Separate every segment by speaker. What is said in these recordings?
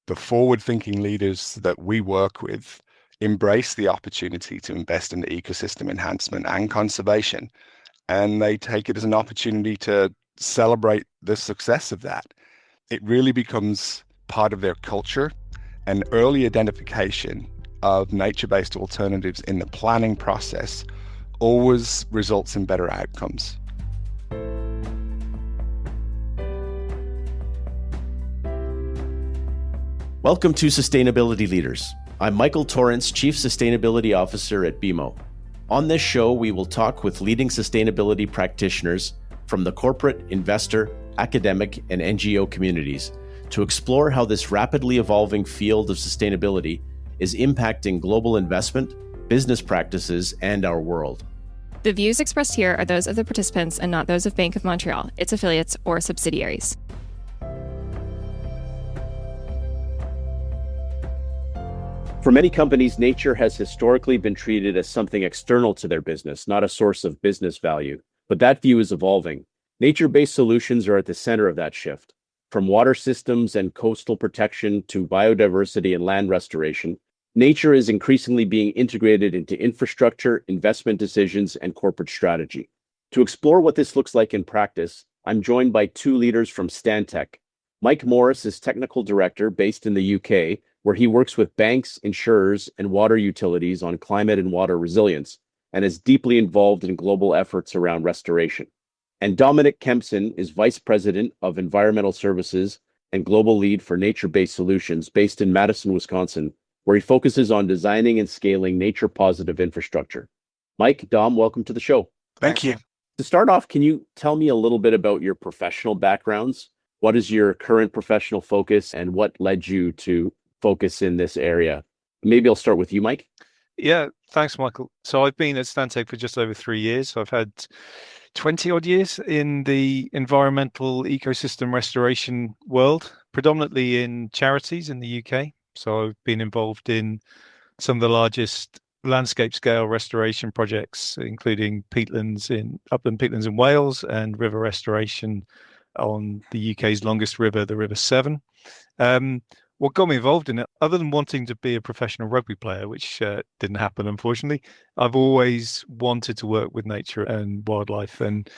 Speaker 1: The forward-thinking leaders that we work with embrace the opportunity to invest in the ecosystem enhancement and conservation, and they take it as an opportunity to celebrate the success of that. It really becomes part of their culture, and early identification of nature-based alternatives in the planning process always results in better outcomes.
Speaker 2: Welcome to Sustainability Leaders. I'm Michael Torrance, Chief Sustainability Officer at BMO. On this show, we will talk with leading sustainability practitioners from the corporate, investor, academic, and NGO communities to explore how this rapidly evolving field of sustainability is impacting global investment, business practices, and our world.
Speaker 3: The views expressed here are those of the participants and not those of Bank of Montreal, its affiliates, or subsidiaries.
Speaker 2: For many companies, nature has historically been treated as something external to their business, not a source of business value. But that view is evolving. Nature-based solutions are at the center of that shift. From water systems and coastal protection to biodiversity and land restoration, nature is increasingly being integrated into infrastructure, investment decisions, and corporate strategy. To explore what this looks like in practice, I'm joined by two leaders from Stantec. Mike Morris is Technical Director based in the UK, where he works with banks, insurers, and water utilities on climate and water resilience, and is deeply involved in global efforts around restoration. And Dominic Kempson is Vice President of Environmental Services and Global Lead for Nature-Based Solutions based in Madison, Wisconsin, where he focuses on designing and scaling nature-positive infrastructure. Mike, Dom, welcome to the show.
Speaker 1: Thank you.
Speaker 2: To start off, can you tell me a little bit about your professional backgrounds? What is your current professional focus and what led you to focus in this area? Maybe I'll start with you, Mike.
Speaker 4: Yeah, thanks, Michael. So I've been at Stantec for just over 3 years. So I've had 20 odd years in the environmental ecosystem restoration world, predominantly in charities in the UK. So I've been involved in some of the largest landscape scale restoration projects, including upland peatlands in Wales and river restoration on the UK's longest river, the River Severn. What got me involved in it, other than wanting to be a professional rugby player, which didn't happen, unfortunately, I've always wanted to work with nature and wildlife. And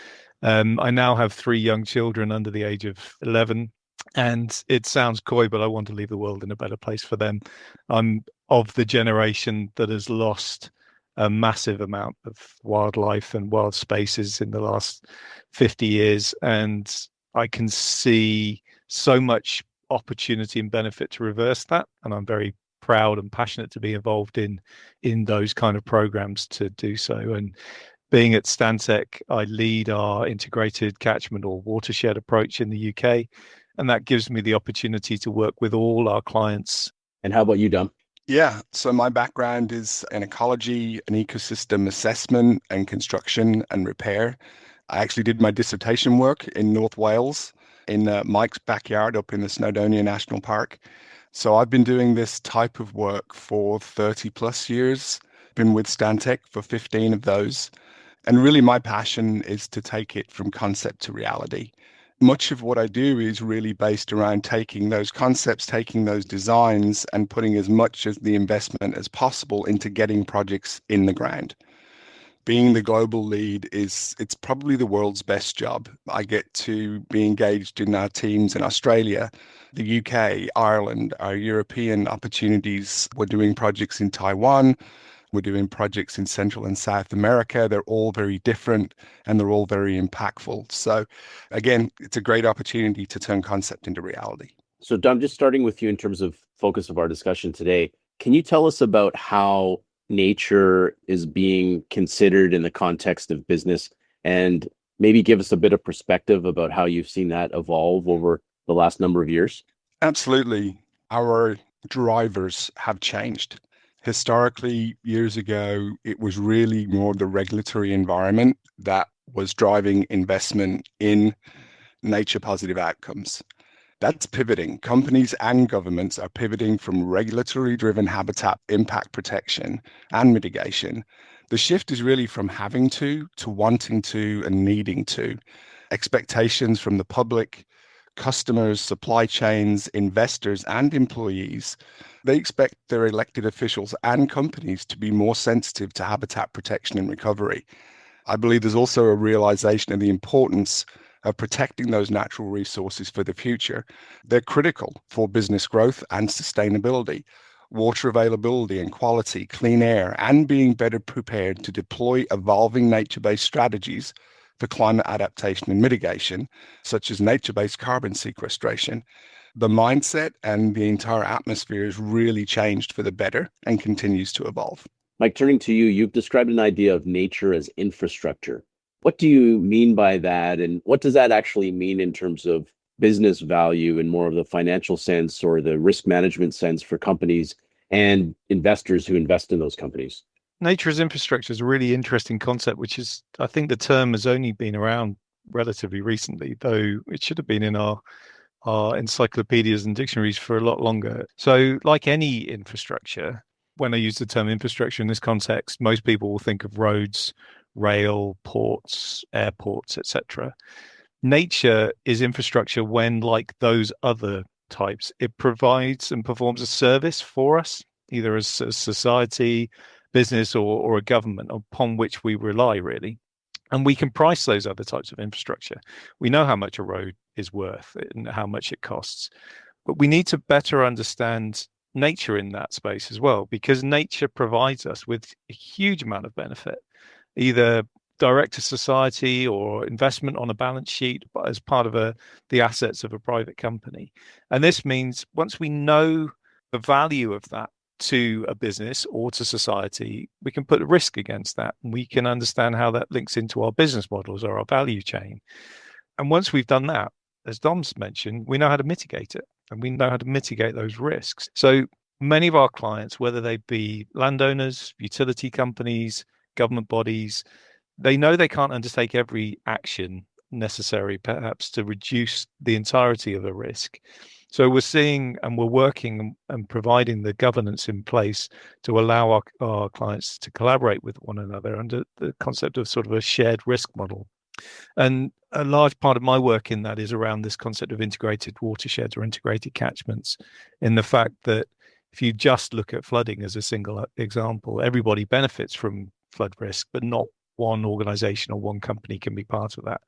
Speaker 4: I now have 3 young children under the age of 11. And it sounds coy, but I want to leave the world in a better place for them. I'm of the generation that has lost a massive amount of wildlife and wild spaces in the last 50 years. And I can see so much opportunity and benefit to reverse that, and I'm very proud and passionate to be involved in those kind of programs to do so. And being at Stantec, I lead our integrated catchment or watershed approach in the UK, and that gives me the opportunity to work with all our clients.
Speaker 2: And how about you, Dom?
Speaker 1: Yeah, so my background is in ecology and ecosystem assessment and construction and repair. I actually did my dissertation work in North Wales in Mike's backyard up in the Snowdonia National Park. So I've been doing this type of work for 30 plus years, been with Stantec for 15 of those. And really my passion is to take it from concept to reality. Much of what I do is really based around taking those concepts, taking those designs, and putting as much of the investment as possible into getting projects in the ground. Being the global lead it's probably the world's best job. I get to be engaged in our teams in Australia, the UK, Ireland, our European opportunities. We're doing projects in Taiwan. We're doing projects in Central and South America. They're all very different and they're all very impactful. So again, it's a great opportunity to turn concept into reality.
Speaker 2: So Dom, just starting with you in terms of focus of our discussion today, can you tell us about how nature is being considered in the context of business, and maybe give us a bit of perspective about how you've seen that evolve over the last number of years?
Speaker 1: Absolutely. Our drivers have changed. Historically, years ago, it was really more the regulatory environment that was driving investment in nature positive outcomes. That's pivoting. Companies and governments are pivoting from regulatory driven habitat impact protection and mitigation. The shift is really from having to wanting to and needing to. Expectations from the public, customers, supply chains, investors, and employees, they expect their elected officials and companies to be more sensitive to habitat protection and recovery. I believe there's also a realization of the importance of protecting those natural resources for the future. They're critical for business growth and sustainability, water availability and quality, clean air, and being better prepared to deploy evolving nature-based strategies for climate adaptation and mitigation, such as nature-based carbon sequestration. The mindset and the entire atmosphere has really changed for the better and continues to evolve.
Speaker 2: Mike, turning to you, you've described an idea of nature as infrastructure. What do you mean by that? And what does that actually mean in terms of business value in more of the financial sense or the risk management sense for companies and investors who invest in those companies?
Speaker 4: Nature as infrastructure is a really interesting concept, which is, I think the term has only been around relatively recently, though it should have been in our encyclopedias and dictionaries for a lot longer. So like any infrastructure, when I use the term infrastructure in this context, most people will think of roads, rail, ports, airports, etc. Nature is infrastructure when, like those other types, it provides and performs a service for us, either as a society, business, or a government upon which we rely, really. And we can price those other types of infrastructure. We know how much a road is worth and how much it costs. But we need to better understand nature in that space as well, because nature provides us with a huge amount of benefit, either direct to society or investment on a balance sheet as part of the assets of a private company. And this means once we know the value of that to a business or to society, we can put a risk against that. And we can understand how that links into our business models or our value chain. And once we've done that, as Dom's mentioned, we know how to mitigate it and we know how to mitigate those risks. So many of our clients, whether they be landowners, utility companies, government bodies, they know they can't undertake every action necessary, perhaps, to reduce the entirety of a risk. So we're seeing and we're working and providing the governance in place to allow our clients to collaborate with one another under the concept of sort of a shared risk model. And a large part of my work in that is around this concept of integrated watersheds or integrated catchments, in the fact that if you just look at flooding as a single example, everybody benefits from flood risk, but not one organization or one company can be part of that.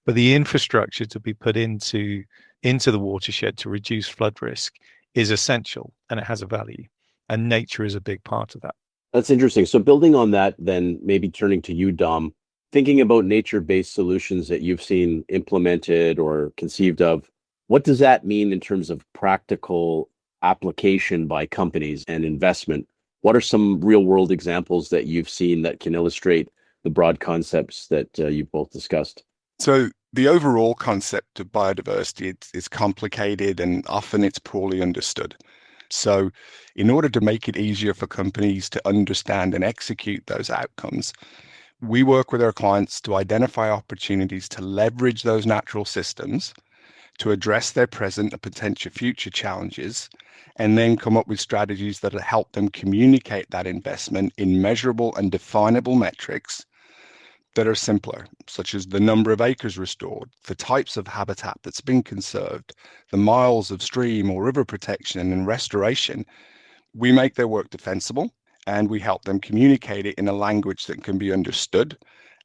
Speaker 4: But the infrastructure to be put into the watershed to reduce flood risk is essential, and it has a value. And nature is a big part of that.
Speaker 2: That's interesting. So building on that, then maybe turning to you, Dom, thinking about nature-based solutions that you've seen implemented or conceived of, what does that mean in terms of practical application by companies and investment? What are some real-world examples that you've seen that can illustrate the broad concepts that you've both discussed?
Speaker 1: So the overall concept of biodiversity is complicated and often it's poorly understood. So in order to make it easier for companies to understand and execute those outcomes, we work with our clients to identify opportunities to leverage those natural systems to address their present and potential future challenges, and then come up with strategies that will help them communicate that investment in measurable and definable metrics that are simpler, such as the number of acres restored, the types of habitat that's been conserved, the miles of stream or river protection and restoration. We make their work defensible and we help them communicate it in a language that can be understood,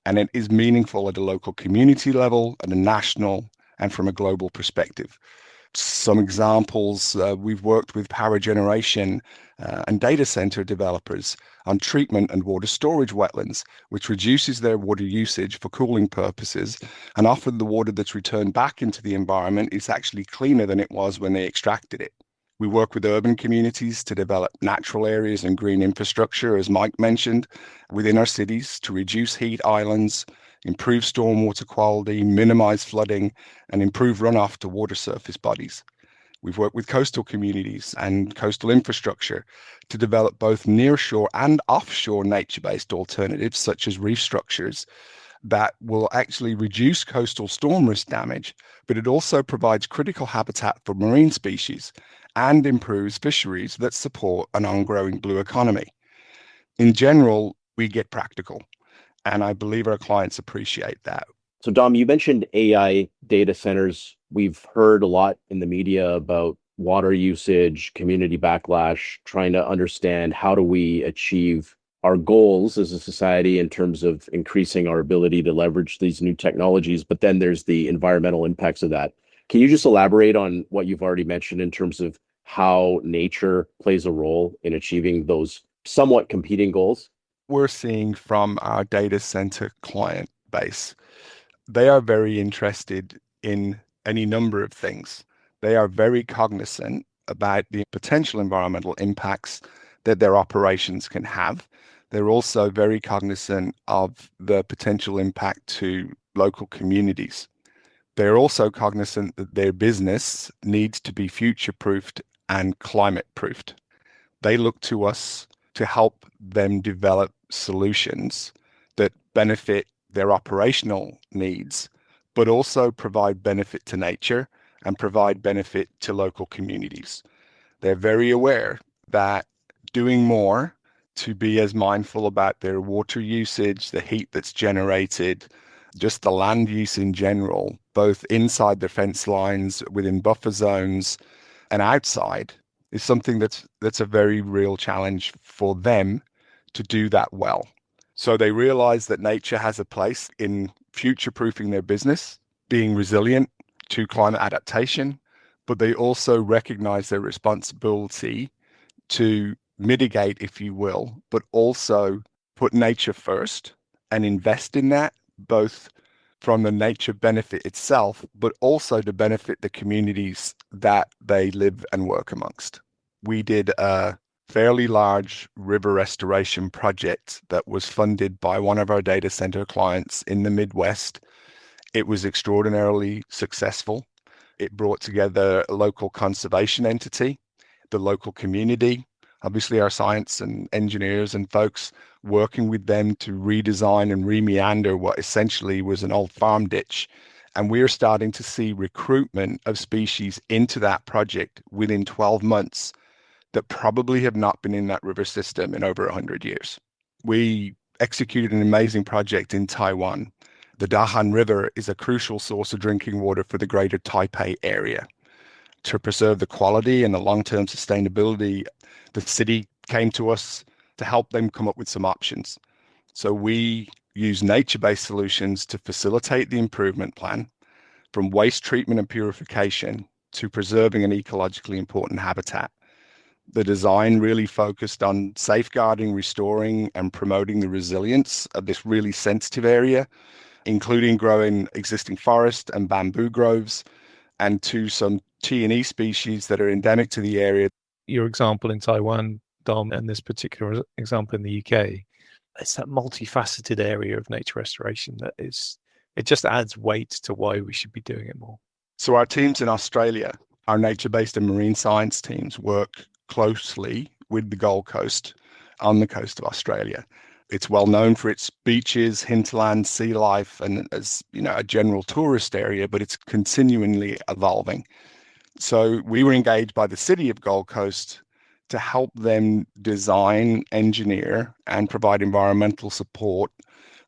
Speaker 1: and it is meaningful at a local community level, at a national, and from a global perspective. Some examples, we've worked with power generation and data center developers on treatment and water storage wetlands, which reduces their water usage for cooling purposes, and often the water that's returned back into the environment is actually cleaner than it was when they extracted it. We work with urban communities to develop natural areas and green infrastructure, as Mike mentioned, within our cities to reduce heat islands, improve stormwater quality, minimize flooding, and improve runoff to water surface bodies. We've worked with coastal communities and coastal infrastructure to develop both nearshore and offshore nature-based alternatives, such as reef structures, that will actually reduce coastal storm risk damage, but it also provides critical habitat for marine species and improves fisheries that support an ongoing blue economy. In general, we get practical, and I believe our clients appreciate that.
Speaker 2: So Dom, you mentioned AI data centers We've heard a lot in the media about water usage, community backlash, trying to understand how do we achieve our goals as a society in terms of increasing our ability to leverage these new technologies. But then there's the environmental impacts of that. Can you just elaborate on what you've already mentioned in terms of how nature plays a role in achieving those somewhat competing goals?
Speaker 1: We're seeing from our data center client base, they are very interested in any number of things. They are very cognizant about the potential environmental impacts that their operations can have. They're also very cognizant of the potential impact to local communities. They're also cognizant that their business needs to be future-proofed and climate-proofed. They look to us to help them develop solutions that benefit their operational needs, but also provide benefit to nature and provide benefit to local communities. They're very aware that doing more to be as mindful about their water usage, the heat that's generated, just the land use in general, both inside the fence lines, within buffer zones, and outside, is something that's a very real challenge for them to do that well. So they realize that nature has a place in future-proofing their business, being resilient to climate adaptation, but they also recognize their responsibility to mitigate, if you will, but also put nature first and invest in that, both from the nature benefit itself, but also to benefit the communities that they live and work amongst. We did a fairly large river restoration project that was funded by one of our data center clients in the Midwest. It was extraordinarily successful. It brought together a local conservation entity, the local community, obviously our science and engineers and folks working with them to redesign and re-meander what essentially was an old farm ditch. And we're starting to see recruitment of species into that project within 12 months that probably have not been in that river system in over 100 years. We executed an amazing project in Taiwan. The Dahan River is a crucial source of drinking water for the greater Taipei area. To preserve the quality and the long-term sustainability, the city came to us to help them come up with some options. So we use nature-based solutions to facilitate the improvement plan, from waste treatment and purification to preserving an ecologically important habitat. The design really focused on safeguarding, restoring, and promoting the resilience of this really sensitive area, including growing existing forest and bamboo groves, and to some T&E species that are endemic to the area.
Speaker 4: Your example in Taiwan, Dom, and this particular example in the UK, it's that multifaceted area of nature restoration that it just adds weight to why we should be doing it more.
Speaker 1: So our teams in Australia, our nature-based and marine science teams, work closely with the Gold Coast on the coast of Australia. It's well known for its beaches, hinterland, sea life, and as a general tourist area, but it's continually evolving. So we were engaged by the city of Gold Coast to help them design, engineer, and provide environmental support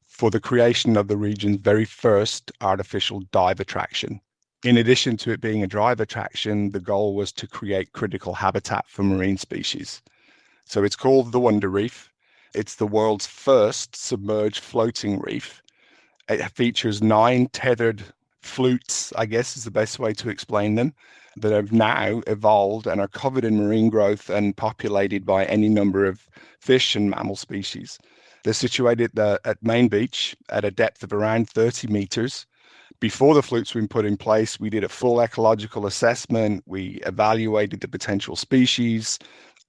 Speaker 1: for the creation of the region's very first artificial dive attraction. In addition to it being a dive attraction, the goal was to create critical habitat for marine species. So it's called the Wonder Reef. It's the world's first submerged floating reef. It features 9 tethered flutes, I guess is the best way to explain them, that have now evolved and are covered in marine growth and populated by any number of fish and mammal species. They're situated at Main Beach at a depth of around 30 meters. Before the flutes were put in place, we did a full ecological assessment. We evaluated the potential species,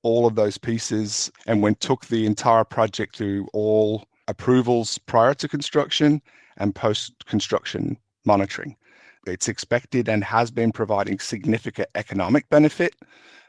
Speaker 1: all of those pieces, and took the entire project through all approvals prior to construction and post-construction monitoring. It's expected and has been providing significant economic benefit.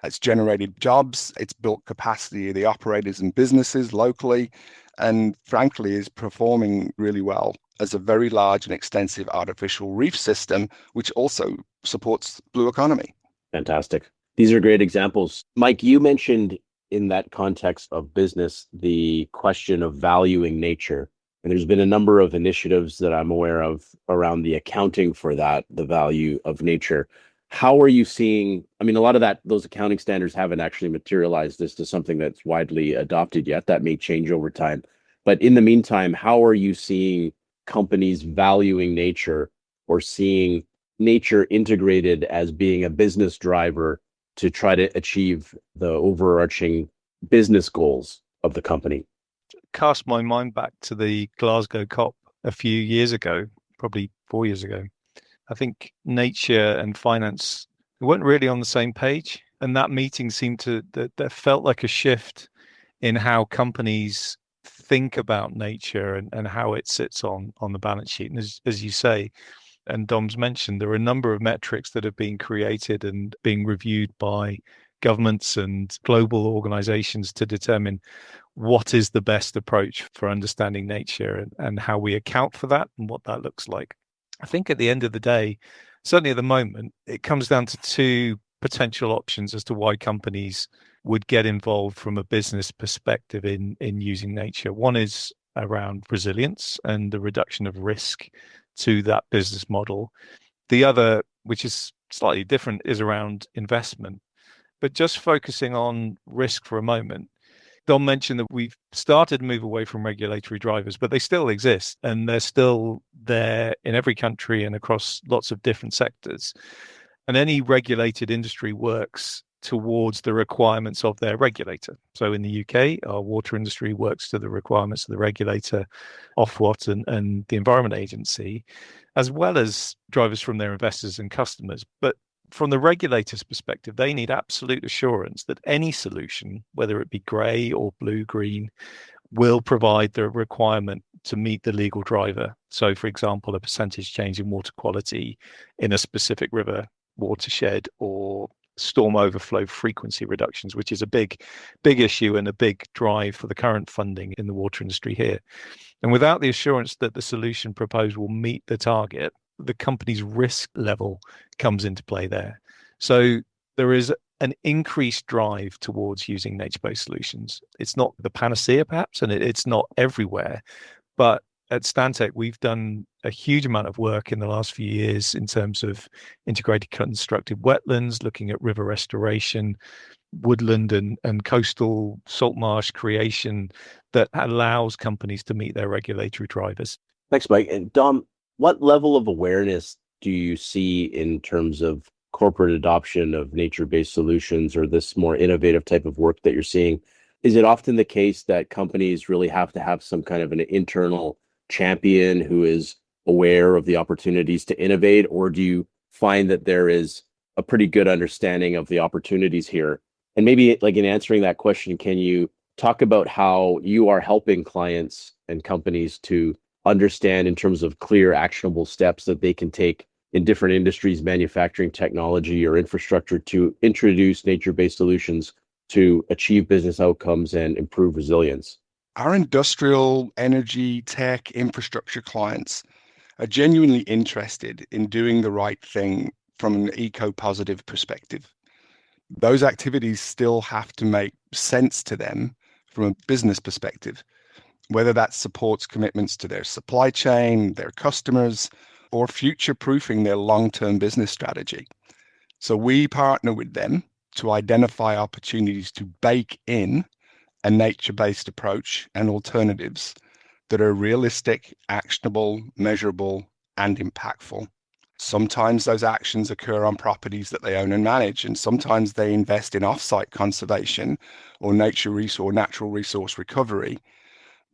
Speaker 1: It's generated jobs, it's built capacity of the operators and businesses locally, and frankly is performing really well as a very large and extensive artificial reef system, which also supports blue economy.
Speaker 2: Fantastic. These are great examples. Mike, you mentioned in that context of business, the question of valuing nature. And there's been a number of initiatives that I'm aware of around the accounting for that, the value of nature. How are you seeing? I mean, a lot of those accounting standards haven't actually materialized this to something that's widely adopted yet. That may change over time. But in the meantime, how are you seeing companies valuing nature or seeing nature integrated as being a business driver to try to achieve the overarching business goals of the company?
Speaker 4: Cast my mind back to the Glasgow COP a few years ago, probably 4 years ago. I think nature and finance weren't really on the same page. And that meeting seemed to, that felt like a shift in how companies think about nature and how it sits on the balance sheet. And as you say, and Dom's mentioned, there are a number of metrics that have been created and being reviewed by governments and global organizations to determine what is the best approach for understanding nature and how we account for that and what that looks like. I think at the end of the day, certainly at the moment, it comes down to two potential options as to why companies would get involved from a business perspective in using nature. One is around resilience and the reduction of risk to that business model. The other, which is slightly different, is around investment. But just focusing on risk for a moment, Don mentioned that we've started to move away from regulatory drivers, but they still exist and they're still there in every country and across lots of different sectors. And any regulated industry works towards the requirements of their regulator. So in the UK, our water industry works to the requirements of the regulator, Ofwat and the Environment Agency, as well as drivers from their investors and customers. But from the regulator's perspective, they need absolute assurance that any solution, whether it be grey or blue, green, will provide the requirement to meet the legal driver. So, for example, a percentage change in water quality in a specific river watershed or storm overflow frequency reductions, which is a big issue and a big drive for the current funding in the water industry here. And without the assurance that the solution proposed will meet the target, the company's risk level comes into play there. So there is an increased drive towards using nature-based solutions. It's not the panacea, perhaps, and it's not everywhere. But at Stantec, we've done a huge amount of work in the last few years in terms of integrated constructed wetlands, looking at river restoration, woodland and coastal salt marsh creation that allows companies to meet their regulatory drivers.
Speaker 2: Thanks, Mike. And Dom, what level of awareness do you see in terms of corporate adoption of nature-based solutions or this more innovative type of work that you're seeing? Is it often the case that companies really have to have some kind of an internal champion who is aware of the opportunities to innovate, or do you find that there is a pretty good understanding of the opportunities here? And maybe like in answering that question, can you talk about how you are helping clients and companies to understand in terms of clear, actionable steps that they can take in different industries, manufacturing, technology, or infrastructure to introduce nature-based solutions to achieve business outcomes and improve resilience?
Speaker 1: Our industrial, energy, tech, infrastructure clients are genuinely interested in doing the right thing from an eco-positive perspective. Those activities still have to make sense to them from a business perspective, whether that supports commitments to their supply chain, their customers, or future-proofing their long-term business strategy. So we partner with them to identify opportunities to bake in a nature-based approach and alternatives that are realistic, actionable, measurable, and impactful. Sometimes those actions occur on properties that they own and manage, and sometimes they invest in off-site conservation or natural resource recovery.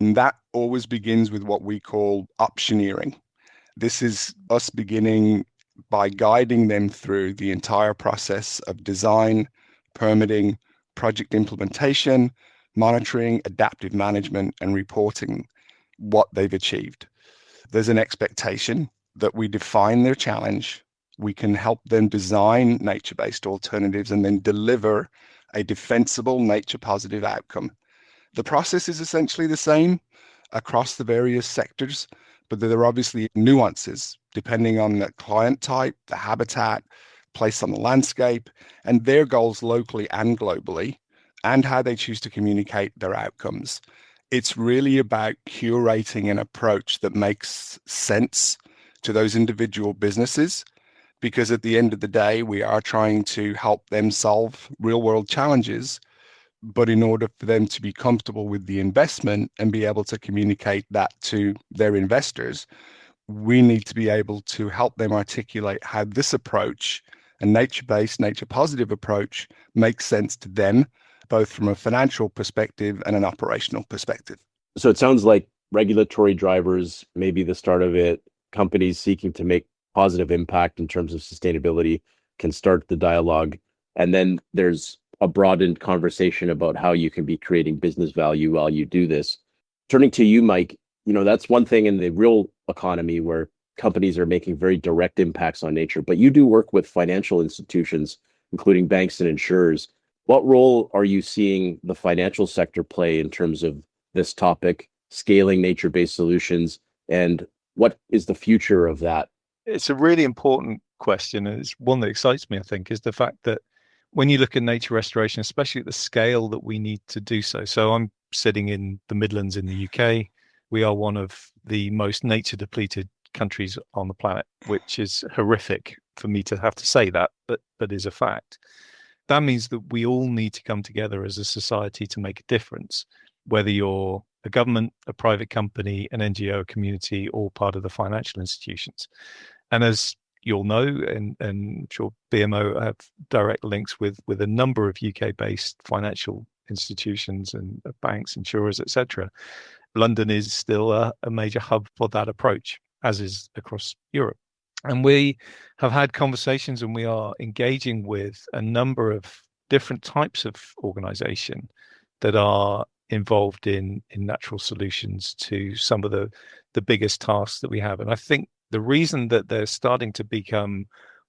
Speaker 1: And that always begins with what we call optioneering. This is us beginning by guiding them through the entire process of design, permitting, project implementation, monitoring, adaptive management, and reporting what they've achieved. There's an expectation that we define their challenge, we can help them design nature-based alternatives, and then deliver a defensible, nature-positive outcome. The process is essentially the same across the various sectors, but there are obviously nuances depending on the client type, the habitat, place on the landscape, and their goals locally and globally, and how they choose to communicate their outcomes. It's really about curating an approach that makes sense to those individual businesses, because at the end of the day, we are trying to help them solve real world challenges. But in order for them to be comfortable with the investment and be able to communicate that to their investors, we need to be able to help them articulate how this approach, a nature-based, nature-positive approach, makes sense to them, both from a financial perspective and an operational perspective.
Speaker 2: So it sounds like regulatory drivers, maybe the start of it, companies seeking to make positive impact in terms of sustainability can start the dialogue. And then there's a broadened conversation about how you can be creating business value while you do this. Turning to you, Mike, that's one thing in the real economy where companies are making very direct impacts on nature, but you do work with financial institutions, including banks and insurers. What role are you seeing the financial sector play in terms of this topic, scaling nature-based solutions, and what is the future of that?
Speaker 4: It's a really important question, and it's one that excites me, I think, is the fact that when you look at nature restoration, especially at the scale that we need to do so. So I'm sitting in the Midlands in the UK. We are one of the most nature depleted countries on the planet, which is horrific for me to have to say that, but is a fact. That means that we all need to come together as a society to make a difference, whether you're a government, a private company, an NGO, a community, or part of the financial institutions. And as you'll know, and I'm sure BMO have direct links with a number of UK-based financial institutions and banks, insurers, etc. London is still a major hub for that approach, as is across Europe. And we have had conversations, and we are engaging with a number of different types of organization that are involved in natural solutions to some of the biggest tasks that we have. And I think the reason that they're starting to become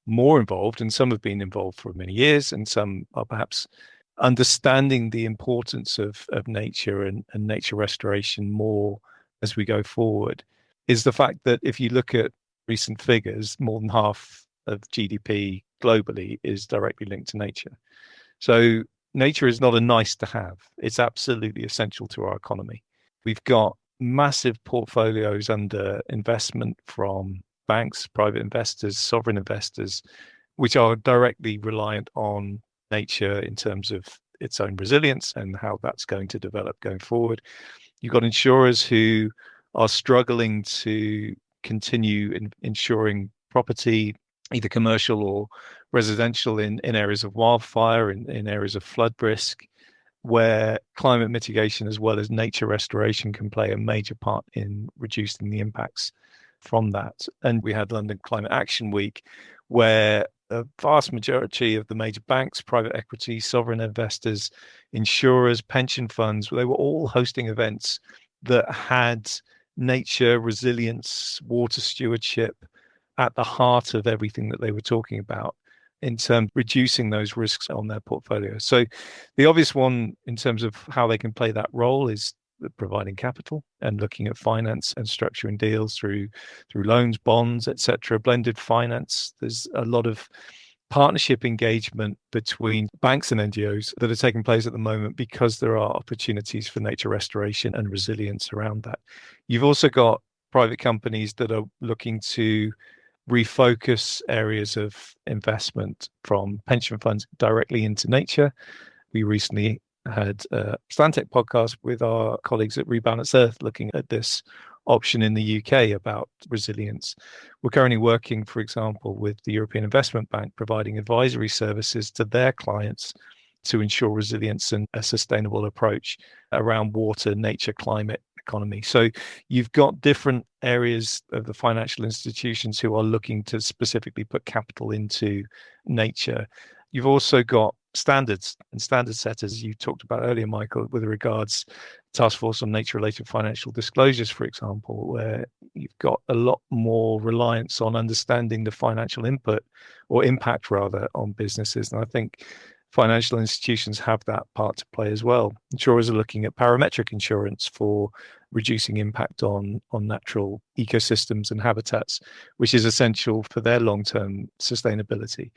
Speaker 4: more involved, and some have been involved for many years, and some are perhaps understanding the importance of nature and nature restoration more as we go forward, is the fact that if you look at recent figures, more than half of GDP globally is directly linked to nature. So nature is not a nice to have. It's absolutely essential to our economy. We've got massive portfolios under investment from banks, private investors, sovereign investors, which are directly reliant on nature in terms of its own resilience and how that's going to develop going forward. You've got insurers who are struggling to continue insuring property, either commercial or residential, in areas of wildfire, in areas of flood risk, where climate mitigation as well as nature restoration can play a major part in reducing the impacts from that. And we had London Climate Action Week, where a vast majority of the major banks, private equity, sovereign investors, insurers, pension funds, they were all hosting events that had nature, resilience, water stewardship at the heart of everything that they were talking about in terms of reducing those risks on their portfolio. So the obvious one in terms of how they can play that role is providing capital and looking at finance and structuring deals through loans, bonds, etc., blended finance. There's a lot of partnership engagement between banks and NGOs that are taking place at the moment because there are opportunities for nature restoration and resilience around that. You've also got private companies that are looking to refocus areas of investment from pension funds directly into nature. We recently had a Stantec podcast with our colleagues at Rebalance Earth looking at this option in the UK about resilience. We're currently working, for example, with the European Investment Bank, providing advisory services to their clients to ensure resilience and a sustainable approach around water, nature, climate, economy. So you've got different areas of the financial institutions who are looking to specifically put capital into nature. You've also got standards and standard setters you talked about earlier, Michael, with regards Task Force on Nature-Related Financial Disclosures, for example, where you've got a lot more reliance on understanding the financial input or impact rather on businesses. And I think financial institutions have that part to play as well. Insurers are looking at parametric insurance for reducing impact on natural ecosystems and habitats, which is essential for their long-term sustainability.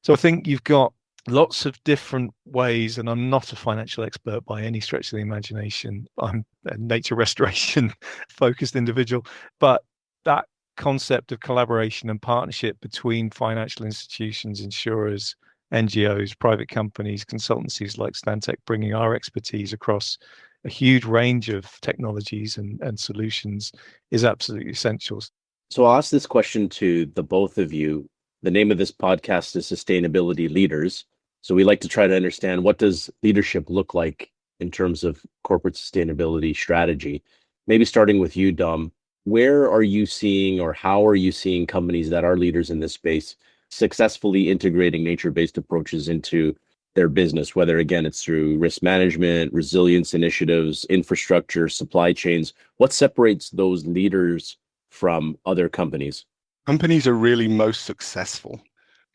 Speaker 4: So I think you've got lots of different ways, and I'm not a financial expert by any stretch of the imagination. I'm a nature restoration focused individual, but that concept of collaboration and partnership between financial institutions, insurers, NGOs, private companies, consultancies like Stantec, bringing our expertise across a huge range of technologies and solutions is absolutely essential.
Speaker 2: So I'll ask this question to the both of you. The name of this podcast is Sustainability Leaders. So we like to try to understand, what does leadership look like in terms of corporate sustainability strategy? Maybe starting with you, Dom, where are you seeing, or how are you seeing companies that are leaders in this space successfully integrating nature-based approaches into their business, whether, again, it's through risk management, resilience initiatives, infrastructure, supply chains? What separates those leaders from other companies?
Speaker 1: Companies are really most successful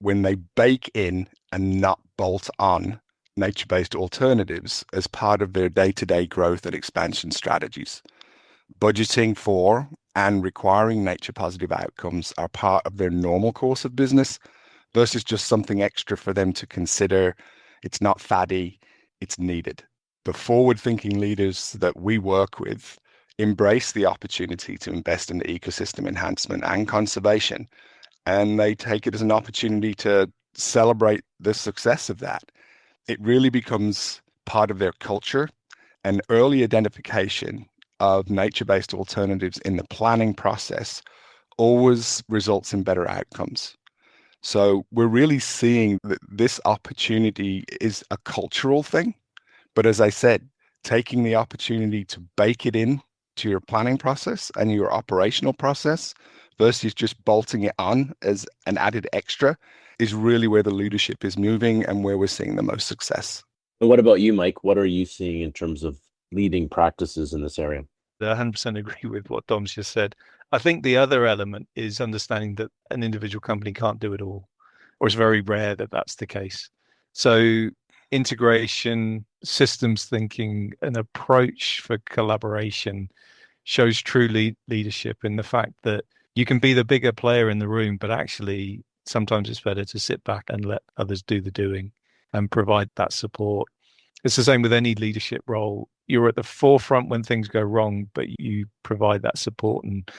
Speaker 1: when they bake in and not bolt on nature-based alternatives as part of their day-to-day growth and expansion strategies. Budgeting for and requiring nature-positive outcomes are part of their normal course of business versus just something extra for them to consider. It's not faddy, it's needed. The forward-thinking leaders that we work with embrace the opportunity to invest in the ecosystem enhancement and conservation, and they take it as an opportunity to celebrate the success of that. It really becomes part of their culture, and early identification of nature-based alternatives in the planning process always results in better outcomes. So we're really seeing that this opportunity is a cultural thing. But as I said, taking the opportunity to bake it in to your planning process and your operational process versus just bolting it on as an added extra is really where the leadership is moving and where we're seeing the most success.
Speaker 2: And what about you, Mike? What are you seeing in terms of leading practices in this area?
Speaker 4: I 100% agree with what Dom's just said. I think the other element is understanding that an individual company can't do it all, or it's very rare that that's the case. So integration, systems thinking, an approach for collaboration shows true leadership in the fact that you can be the bigger player in the room, but actually sometimes it's better to sit back and let others do the doing and provide that support. It's the same with any leadership role. You're at the forefront when things go wrong, but you provide that support and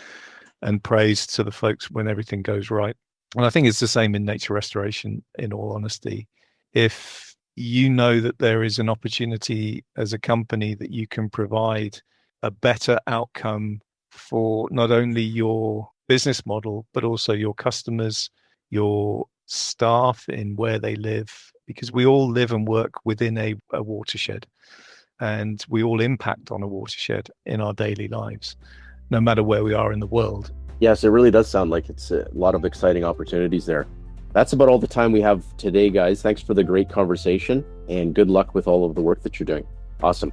Speaker 4: praise to the folks when everything goes right. And I think it's the same in nature restoration, in all honesty. If you know that there is an opportunity as a company that you can provide a better outcome for not only your business model, but also your customers, your staff in where they live, because we all live and work within a watershed, and we all impact on a watershed in our daily lives, no matter where we are in the world.
Speaker 2: Yes, it really does sound like it's a lot of exciting opportunities there. That's about all the time we have today, guys. Thanks for the great conversation, and good luck with all of the work that you're doing. Awesome.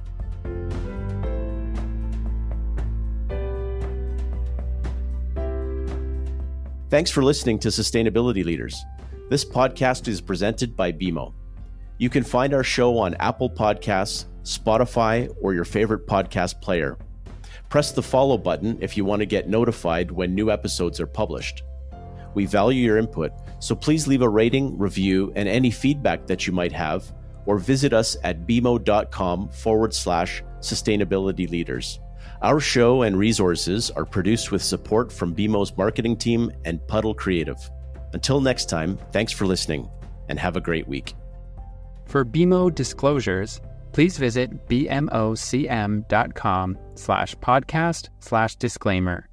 Speaker 2: Thanks for listening to Sustainability Leaders. This podcast is presented by BMO. You can find our show on Apple Podcasts, Spotify, or your favorite podcast player. Press the follow button if you want to get notified when new episodes are published. We value your input, so please leave a rating, review, and any feedback that you might have, or visit us at bmo.com/sustainability leaders. Our show and resources are produced with support from BMO's marketing team and Puddle Creative. Until next time, thanks for listening, and have a great week.
Speaker 5: For BMO disclosures, please visit bmocm.com/podcast/disclaimer